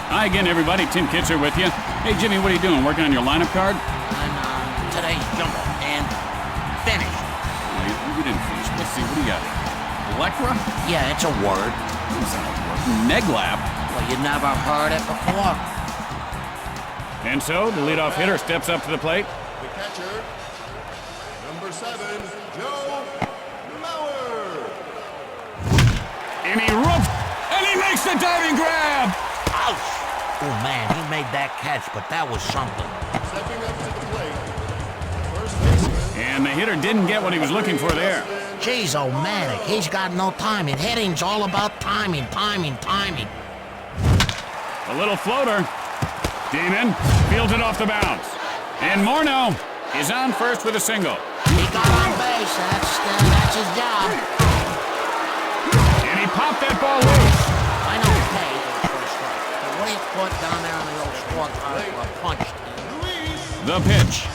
Hi again, everybody. Tim Kitzer with you. Hey, Jimmy, what are you doing? Working on your lineup card? I'm today's jumbo and finished. No, you didn't finish. Let's see. What do you got? Electra? Yeah, it's a word. What's that word? Neglap. Well, you never heard it before. And so, the leadoff hitter steps up to the plate. The catcher, number 7, Joe Mauer. And he ropes, and he makes the diving grab! Ouch! Oh, man, he made that catch, but that was something. Stepping up to the plate, first baseman. And the hitter didn't get what he was looking for there. Jeez, oh, Manic, he's got no timing. Hitting's all about timing. A little floater. Damon fields it off the bounce. And Morneau is on first with a single. He got on base. That's his job. And he popped that ball loose. I know he paid for a strike. But what do you put down there on the old scorecard for a punch? The pitch.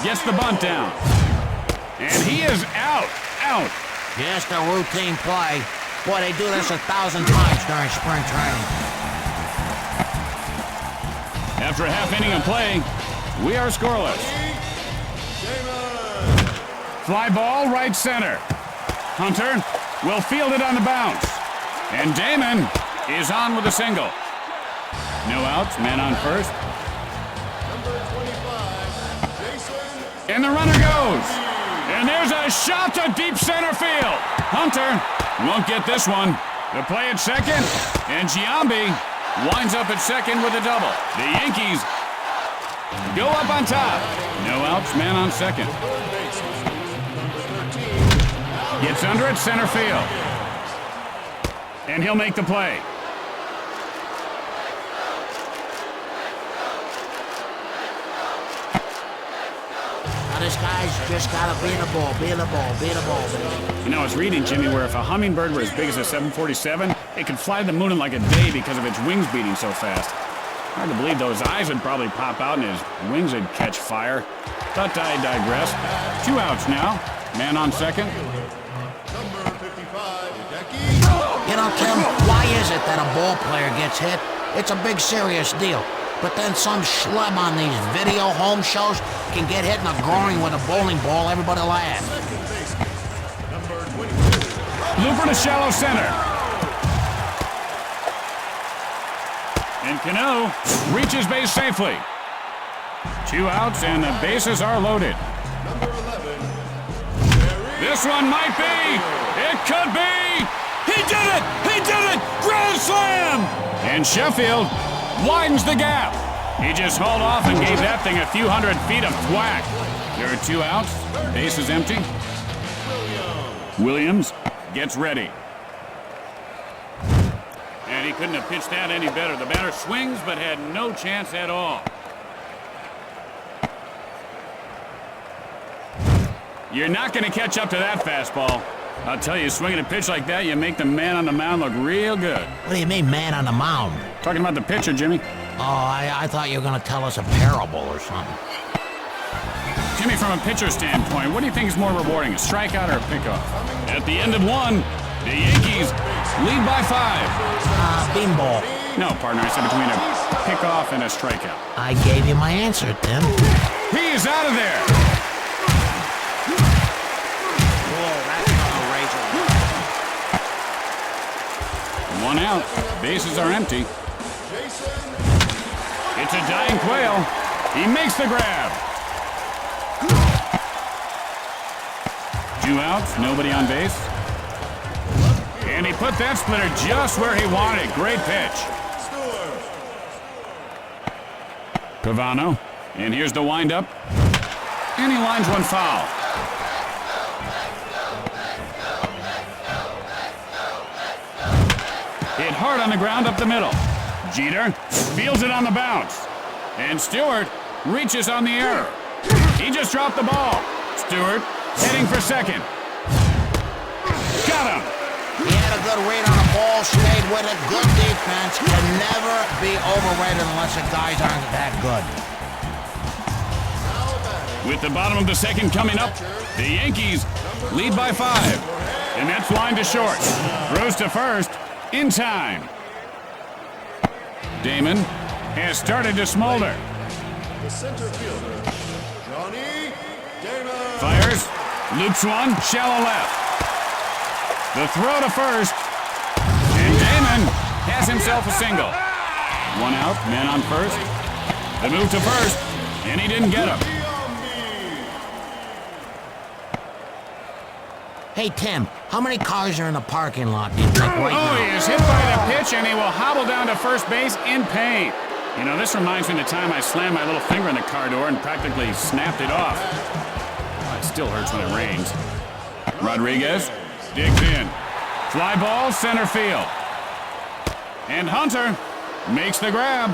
Gets the bunt down. And he is out. Just a routine play. Boy, they do this 1,000 times during spring training. After a half inning of play, we are scoreless. Fly ball right center. Hunter will field it on the bounce. And Damon is on with a single. No outs, man on first. Number 25, Jason. And the runner goes. And there's a shot to deep center field. Hunter won't get this one. The play at second. And Giambi winds up at second with a double. The Yankees go up on top. No outs, man on second. Third baseman, number 13, Gets under at center field. And he'll make the play. Now this guy's just gotta be in the ball, baby. You know, I was reading, Jimmy, where if a hummingbird were as big as a 747, it could fly the moon in like a day because of its wings beating so fast. Hard to believe those eyes would probably pop out and his wings would catch fire. But I digress. 2 outs now. Man on second. number 55, Decky. You know, Tim, why is it that a ball player gets hit? It's a big serious deal. But then some schlub on these video home shows can get hit in the groin with a bowling ball, everybody laughs. Second baseman, number 22, Looper to shallow center. And Cano reaches base safely. 2 outs and the bases are loaded. number 11, This one might be. It could be. He did it. Grand slam. And Sheffield widens the gap. He just hauled off and gave that thing a few hundred feet of thwack. There are 2 outs. Base is empty. Williams gets ready. And he couldn't have pitched that any better. The batter swings but had no chance at all. You're not going to catch up to that fastball. I'll tell you, swinging a pitch like that, you make the man on the mound look real good. What do you mean, man on the mound? Talking about the pitcher, Jimmy. Oh, I thought you were gonna tell us a parable or something. Jimmy, from a pitcher standpoint, what do you think is more rewarding, a strikeout or a pickoff? At the end of 1, the Yankees lead by 5. Beanball. No, partner, I said between a pickoff and a strikeout. I gave you my answer, Tim. He's out of there. Whoa, that's gonna raise it. 1 out. Bases are empty. Jason. It's a dying Quail. He makes the grab. 2 outs, nobody on base. And he put that splitter just where he wanted it. Great pitch. Cavano. And here's the windup. And he lines one foul. Hit hard on the ground up the middle. Jeter fields it on the bounce. And Stewart reaches on the error. He just dropped the ball. Stewart heading for second. Got him. He had a good read on the ball, stayed with it. Good defense. Can never be overrated unless the guys aren't that good. With the bottom of the second coming up, the Yankees lead by 5. And that's line to short. Throws to first in time. Damon has started to smolder. The center fielder, Johnny Damon. Fires, loops one, shallow left. The throw to first, and Damon has himself a single. One out, man on first. The move to first, and he didn't get him. Hey, Tim, how many cars are in the parking lot, do you think, right now? Oh, he is hit by the pitch, and he will hobble down to first base in pain. You know, this reminds me of the time I slammed my little finger in the car door and practically snapped it off. Oh, it still hurts when it rains. Rodriguez digs in. Fly ball, center field. And Hunter makes the grab.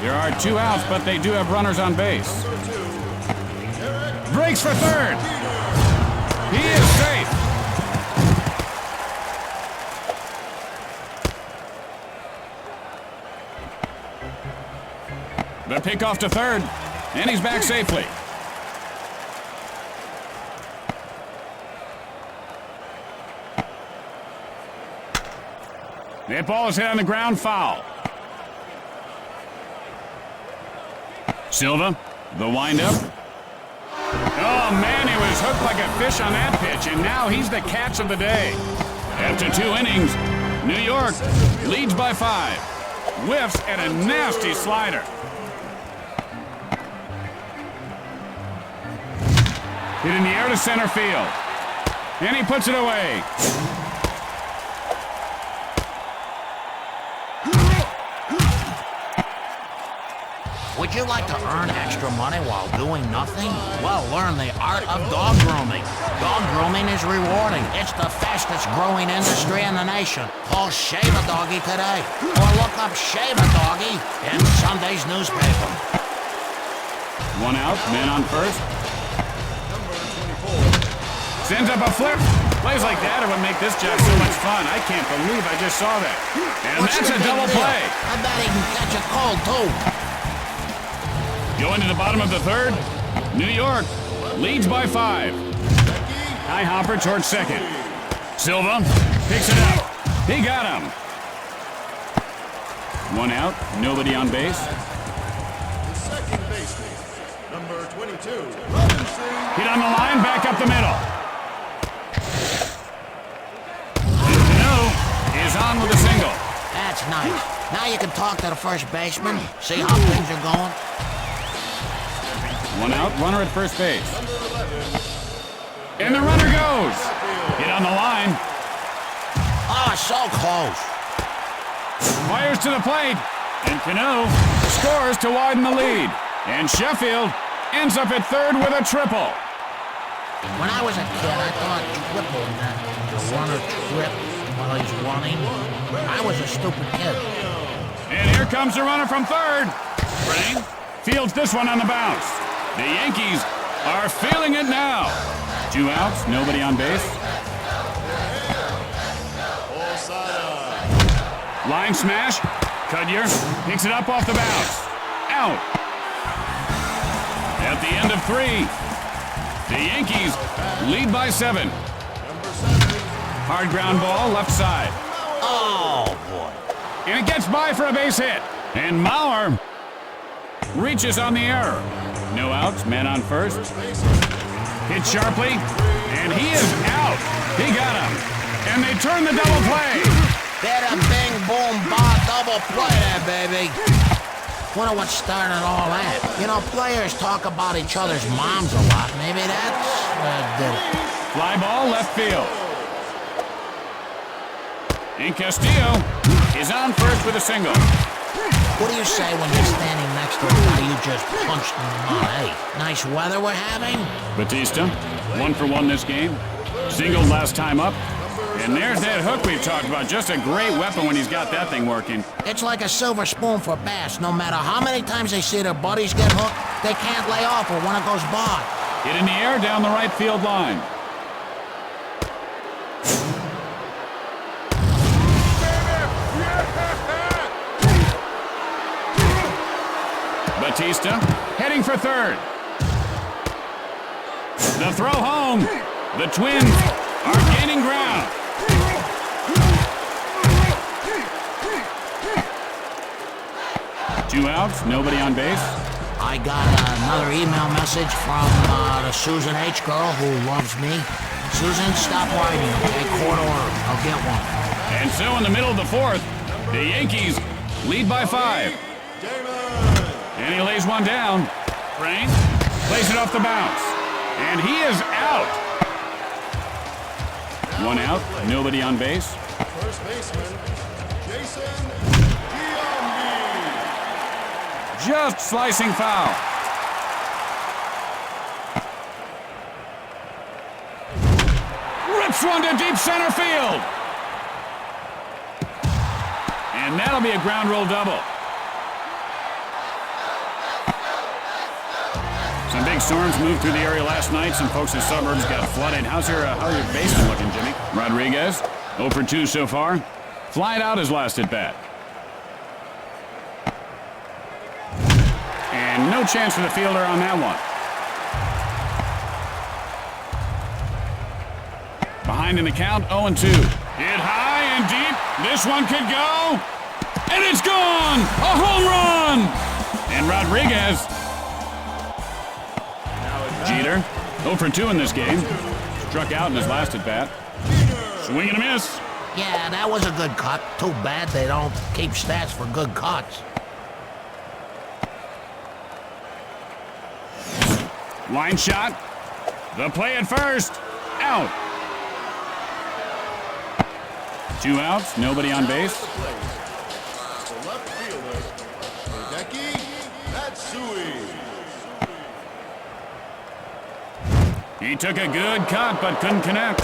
There are 2 outs, but they do have runners on base. Breaks for third. He is safe. The pickoff to third, and he's back safely. That ball is hit on the ground, foul. Silva, the windup. Oh, man, he was hooked like a fish on that pitch, and now he's the catch of the day. After 2 innings, New York leads by 5. Whiffs at a nasty slider. Hit in the air to center field. And he puts it away. Would you like to earn extra money while doing nothing? Well, learn the art of dog grooming. Dog grooming is rewarding. It's the fastest growing industry in the nation. Call Shave a Doggy today. Or look up Shave a Doggy in Sunday's newspaper. 1 out, man on first. Sends up a flip. Plays like that are what make this job so much fun. I can't believe I just saw that. And What's that's the a big double deal? play. I bet he can catch a cold, too. Going to the bottom of the third, New York leads by 5. High hopper towards second. Silva picks it up. He got him. 1 out, nobody on base. The second baseman, number 22, Robinson. Hit on the line, back up the middle. And Cano is on with a single. That's nice. Now you can talk to the first baseman, see how things are going. 1 out, runner at first base. And the runner goes. Hit on the line. Oh, so close. Fires to the plate. And Cano scores to widen the lead. And Sheffield ends up at third with a triple. When I was a kid, I thought triple meant the runner trip while he's running. I was a stupid kid. And here comes the runner from third. Rain fields this one on the bounce. The Yankees are feeling it now. 2 outs, nobody on base. Line smash. Cudyer picks it up off the bounce. Out. At the end of 3, the Yankees lead by 7. Hard ground ball, left side. Oh, boy. And it gets by for a base hit. And Mauer reaches on the error. No outs, man on first. Hit sharply, and he is out. He got him. And they turn the double play. Get a bing, boom, ba, double play there, baby. Wonder what started all that. You know, players talk about each other's moms a lot. Maybe that's did it. Fly ball, left field. And Castillo is on first with a single. What do you say when you're standing next to a guy you just punched in the mouth? Hey, nice weather we're having? Batista, 1 for 1 this game. Singled last time up. And there's that hook we've talked about. Just a great weapon when he's got that thing working. It's like a silver spoon for bass. No matter how many times they see their buddies get hooked, they can't lay off or when it goes by. Hit in the air down the right field line. Batista heading for third. The throw home. The Twins are gaining ground. 2 outs, nobody on base. I got another email message from the Susan H. girl who loves me. Susan, stop writing, okay? Court order. I'll get one. And so in the middle of the 4th, the Yankees lead by 5. And he lays one down. Crane plays it off the bounce. And he is out. 1 out, nobody on base. First baseman, Jason Giambi. Just slicing foul. Rips one to deep center field. And that'll be a ground roll double. Some big storms moved through the area last night. Some folks in the suburbs got flooded. How's your basement looking, Jimmy? Rodriguez, 0 for 2 so far. Flying out his last at bat. And no chance for the fielder on that one. Behind in the count, 0-2. Hit high and deep. This one could go. And it's gone! A home run! And Rodriguez. Jeter, 0 for 2 in this game. Struck out in his last at bat. Swing and a miss. Yeah, that was a good cut. Too bad they don't keep stats for good cuts. Line shot. The play at first. Out. 2 outs, nobody on base. The left fielder, Hideki Matsui. He took a good cut, but couldn't connect.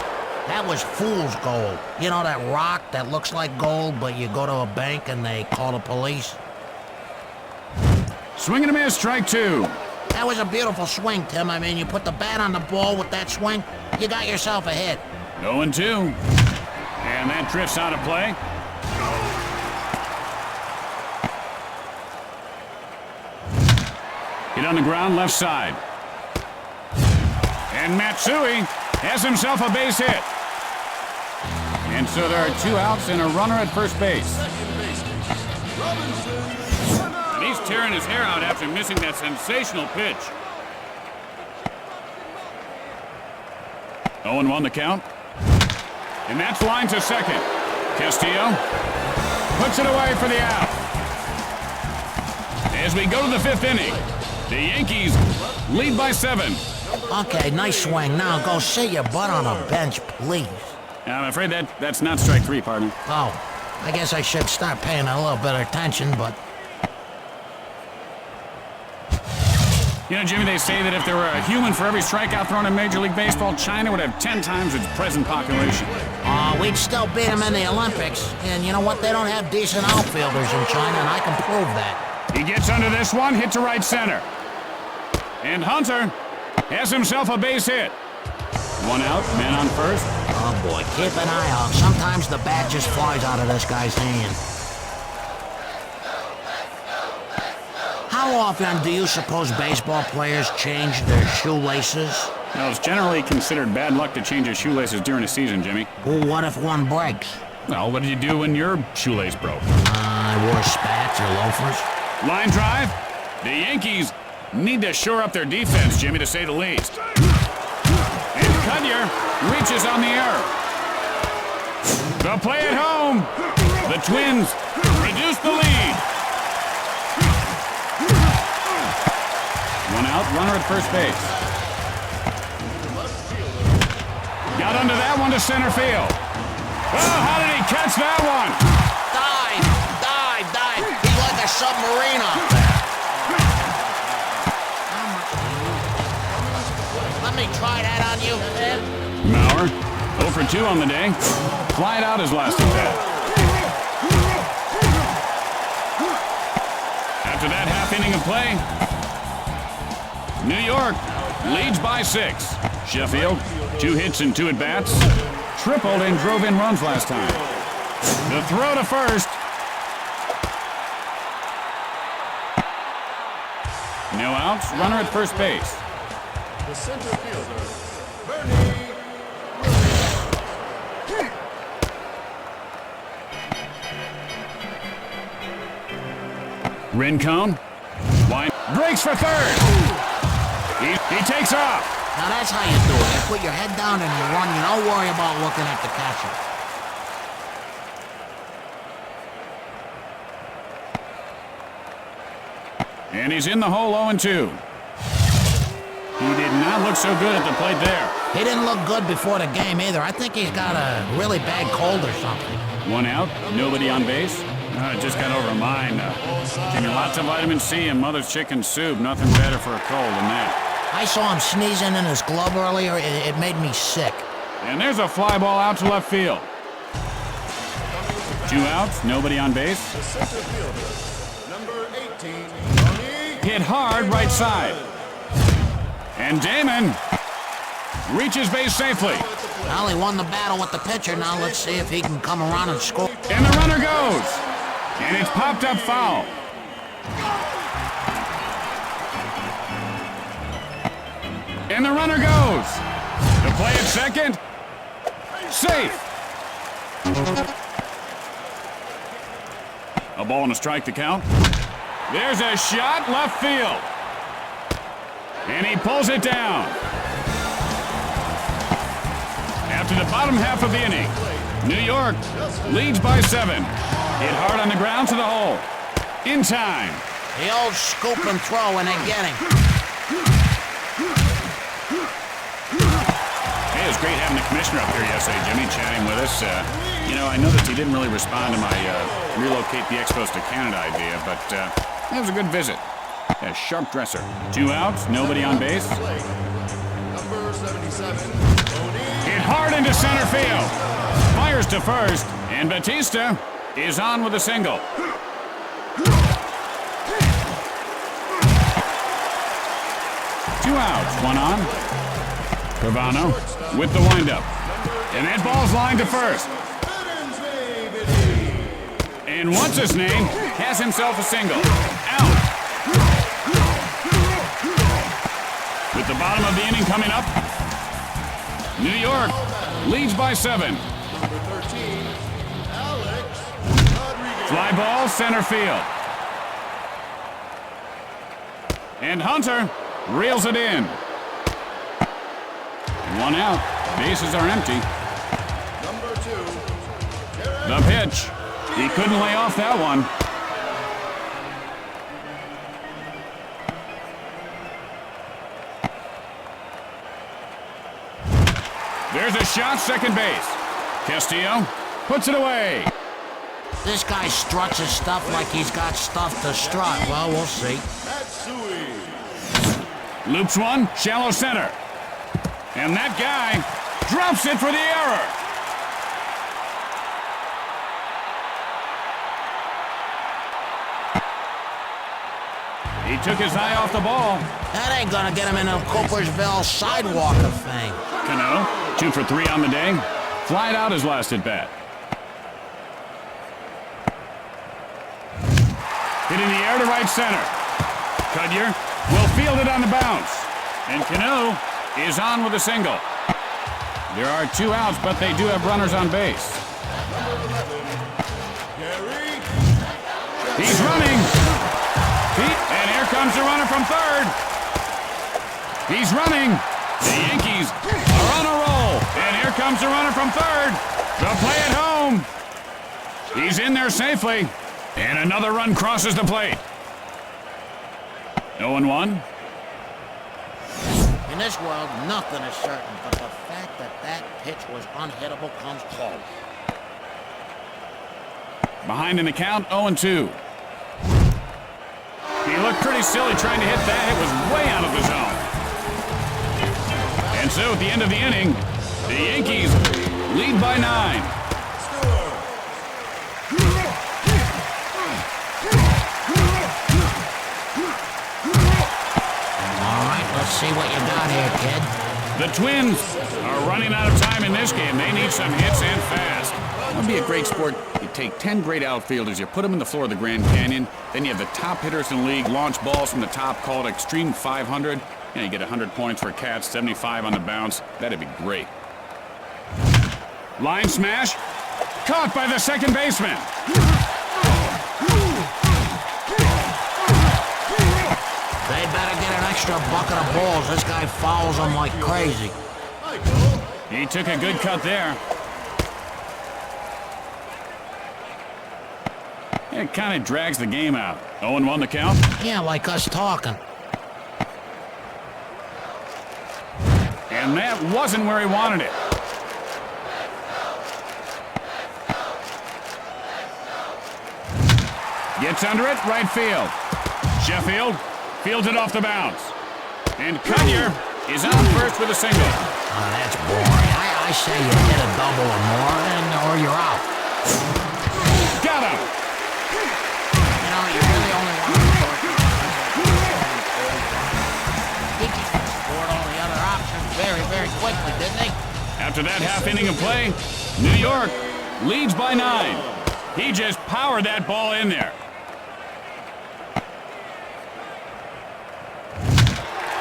That was fool's gold. You know that rock that looks like gold, but you go to a bank and they call the police? Swing and a miss, strike 2. That was a beautiful swing, Tim. I mean, you put the bat on the ball with that swing, you got yourself a hit. 0-2. And that drifts out of play. Hit on the ground, left side. And Matsui has himself a base hit. And so there are 2 outs and a runner at first base. And he's tearing his hair out after missing that sensational pitch. 0-1 the count. And that's line to second. Castillo puts it away for the out. As we go to the 5th inning, the Yankees lead by 7. Okay, nice swing. Now go sit your butt on a bench, please. I'm afraid that's not strike 3, partner. Oh, I guess I should start paying a little bit of attention, but... You know, Jimmy, they say that if there were a human for every strikeout thrown in Major League Baseball, China would have 10 times its present population. We'd still beat them in the Olympics. And you know what? They don't have decent outfielders in China, and I can prove that. He gets under this one, hit to right center. And Hunter has himself a base hit. 1 out, man on first. Oh, boy, keep an eye out. Sometimes the bat just flies out of this guy's hand. How often do you suppose baseball players change their shoelaces? No, it's generally considered bad luck to change your shoelaces during a season, Jimmy. Well, what if one breaks? Well, what did you do when your shoelace broke? I wore spats or loafers. Line drive. The Yankees need to shore up their defense, Jimmy, to say the least. And Cunyer reaches on the error. The play at home. The Twins reduce the lead. 1 out, runner at first base. Got under that one to center field. Oh, how did he catch that one? Dive! He's like a submarine out there. Let me try that on you, Ed. Mauer, 0 for 2 on the day. Flied out his last at bat. After that half inning of play, New York leads by 6. Sheffield, 2 hits and 2 at-bats. Tripled and drove in runs last time. The throw to first. No outs, runner at first base. The center fielder, Bernie. Rincon. Line. Breaks for third. He takes off. Now that's how you do it. You put your head down and you run. You don't worry about looking at the catcher. And he's in the hole 0-2. He did not look so good at the plate there. He didn't look good before the game either. I think he's got a really bad cold or something. One out, nobody on base. Just got over mine. Give me lots of vitamin C and mother's chicken soup. Nothing better for a cold than that. I saw him sneezing in his glove earlier. It made me sick. And there's a fly ball out to left field. 2 outs, nobody on base. The center fielder, number 18, Hit hard right side. And Damon reaches base safely. Well, he won the battle with the pitcher. Now let's see if he can come around and score. And the runner goes. And it's popped up foul. And the runner goes. The play at second. Safe. A ball and a strike to count. There's a shot left field. And he pulls it down. After the bottom half of the inning, New York leads by 7. Hit hard on the ground to the hole. In time. The old scoop and throw and they get him. Hey, it was great having the commissioner up here yesterday, Jimmy, chatting with us. I noticed he didn't really respond to my relocate the Expos to Canada idea, but that was a good visit. A sharp dresser. 2 outs, nobody on base. number 77, Hit hard into center field. Fires to first, and Batista is on with a single. Two outs, one on. Pavano with the windup. And that ball's lined to first. And what's his name has himself a single. Out. With the bottom of the inning coming up, New York leads by 7. number 13, Alex Rodriguez. Fly ball, center field. And Hunter reels it in. 1 out. Bases are empty. Number 2, The pitch. He couldn't lay off that one. There's a shot, second base. Castillo puts it away. This guy struts his stuff like he's got stuff to strut. Well, we'll see. Matsui. Loops one, shallow center. And that guy drops it for the error. He took his eye off the ball. That ain't gonna get him in a Coopersville sidewalk of fame. Cano, 2 for 3 on the day. Flied out his last at bat. Hit in the air to right center. Cudyer will field it on the bounce. And Cano is on with a single. There are 2 outs, but they do have runners on base. He's running. And here comes the runner from third. He's running. The Yankees are on a roll. And here comes the runner from third. The play at home. He's in there safely. And another run crosses the plate. 0-1. In this world, nothing is certain, but the fact that that pitch was unhittable comes close. Behind in the count, 0-2. He looked pretty silly trying to hit that. It was way out of the zone. And so at the end of the inning, the Yankees lead by 9. All right, let's see what you got here, kid. The Twins are running out of time in this game. They need some hits and fast. It would be a great sport. You take 10 great outfielders, you put them in the floor of the Grand Canyon, then you have the top hitters in the league launch balls from the top called Extreme 500. You get 100 points for cats, 75 on the bounce. That'd be great. Line smash. Caught by the second baseman. They better get an extra bucket of balls. This guy fouls them like crazy. He took a good cut there. It kind of drags the game out. 0-1 the count. Yeah, like us talking. And that wasn't where he wanted it. Gets under it, right field. Sheffield fields it off the bounce. And Cudyer is on first with a single. Oh, that's boring. I say you hit a double or more, or you're out. Got him. You know, you really only want to He just scored all the other options very, very quickly, didn't he? After that half inning of play, New York leads by 9. He just powered that ball in there.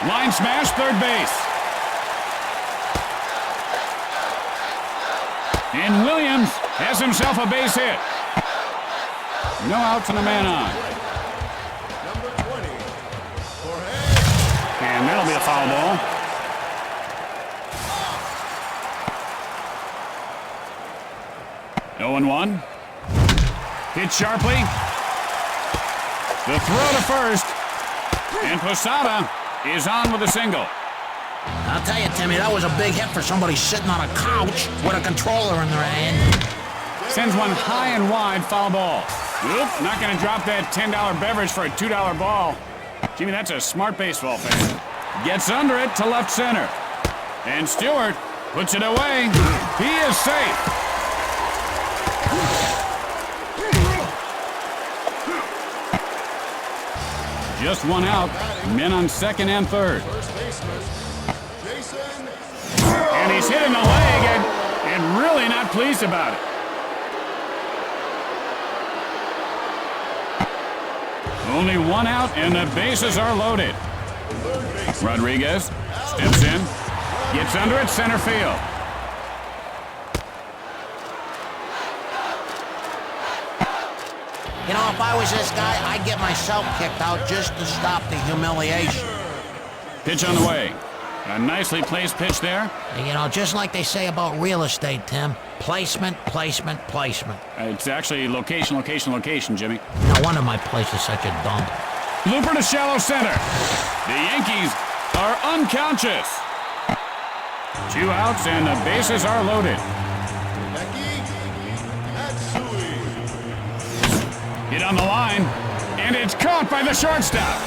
Line smash, third base. And Williams has himself a base hit. No outs and a man on. Number 20. And that'll be a foul ball. Jorge. 0-1. Hit sharply. The throw to first. And Posada is on with a single. I'll tell you, Timmy, that was a big hit for somebody sitting on a couch with a controller in their hand. Sends one high and wide, foul ball. Oop, not going to drop that $10 beverage for a $2 ball. Jimmy, that's a smart baseball fan. Gets under it to left center. And Stewart puts it away. He is safe. Just one out. Men on second and third. First baseman, Jason. And he's hitting the leg and really not pleased about it. Only one out and the bases are loaded. Rodriguez steps in, gets under it, center field. You know, if I was this guy, I'd get myself kicked out just to stop the humiliation. Pitch on the way. A nicely placed pitch there. And, you know, just like they say about real estate, Tim, placement, placement, placement. It's actually location, location, location, Jimmy. No wonder my place is such a dump. Looper to shallow center. The Yankees are unconscious. 2 outs and the bases are loaded. Hit on the line, and it's caught by the shortstop.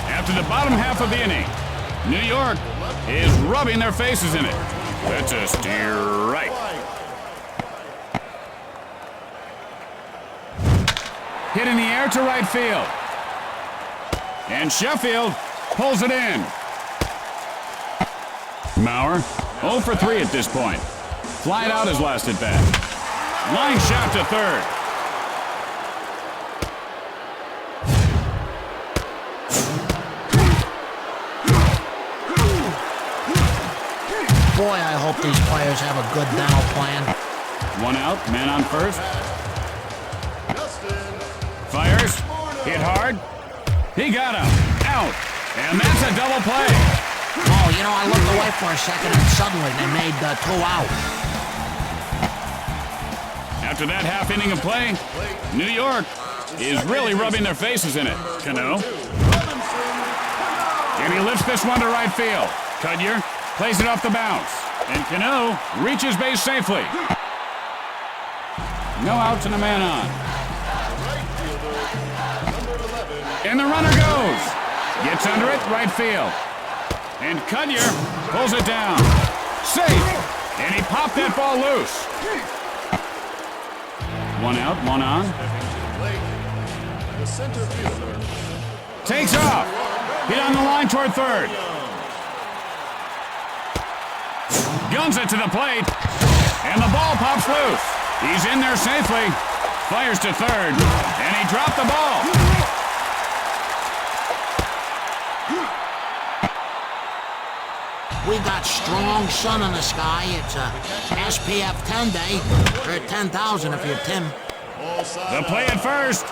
After the bottom half of the inning, New York is rubbing their faces in it. That's a steer right. Hit in the air to right field. And Sheffield pulls it in. Mauer 0 for 3 at this point. Flying out his last at bat. Line shot to third. Boy, I hope these players have a good dental plan. 1 out, man on first. Fires, hit hard. He got him, out. And that's a double play. Oh, you know, I looked away for a second and suddenly they made 2 out. After that half inning of play, New York is really rubbing their faces in it. Cano. And he lifts this one to right field. Cudyer plays it off the bounce. And Cano reaches base safely. No outs and a man on. And the runner goes. Gets under it, right field. And Cudyer pulls it down. Safe. And he popped that ball loose. 1 out, 1 on. The center fielder. Takes off. Hit on the line toward third. Guns it to the plate. And the ball pops loose. He's in there safely. Fires to third. And he dropped the ball. We got strong sun in the sky. It's a SPF 10 day, or 10,000 if you're Tim. The play at first.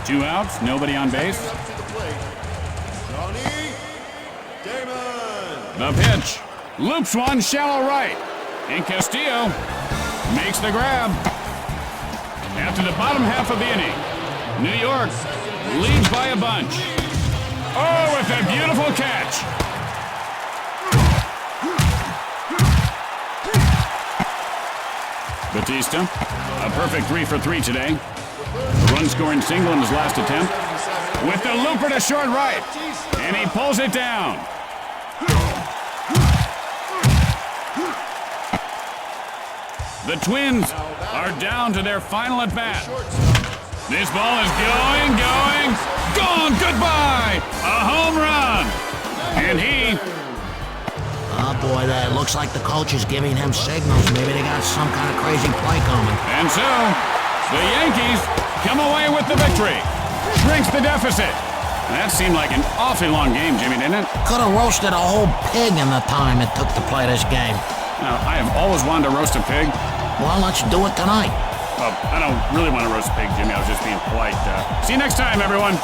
2 outs, nobody on base. Up to the plate, Johnny Damon. The pitch. Loops one shallow right. And Castillo makes the grab. After the bottom half of the inning, New York leads by a bunch. Oh, with a beautiful catch. Batista, a perfect 3 for 3 today. A run-scoring single in his last attempt. With the looper to short right. And he pulls it down. The Twins are down to their final at-bat. This ball is going. Gone! Goodbye! A home run! And he... Oh boy, that looks like the coach is giving him signals. Maybe they got some kind of crazy play coming. And so, the Yankees come away with the victory. Shrinks the deficit. That seemed like an awfully long game, Jimmy, didn't it? Could have roasted a whole pig in the time it took to play this game. Now, I have always wanted to roast a pig. Well, let's do it tonight. I don't really want to roast a pig, Jimmy. I was just being polite. See you next time, everyone.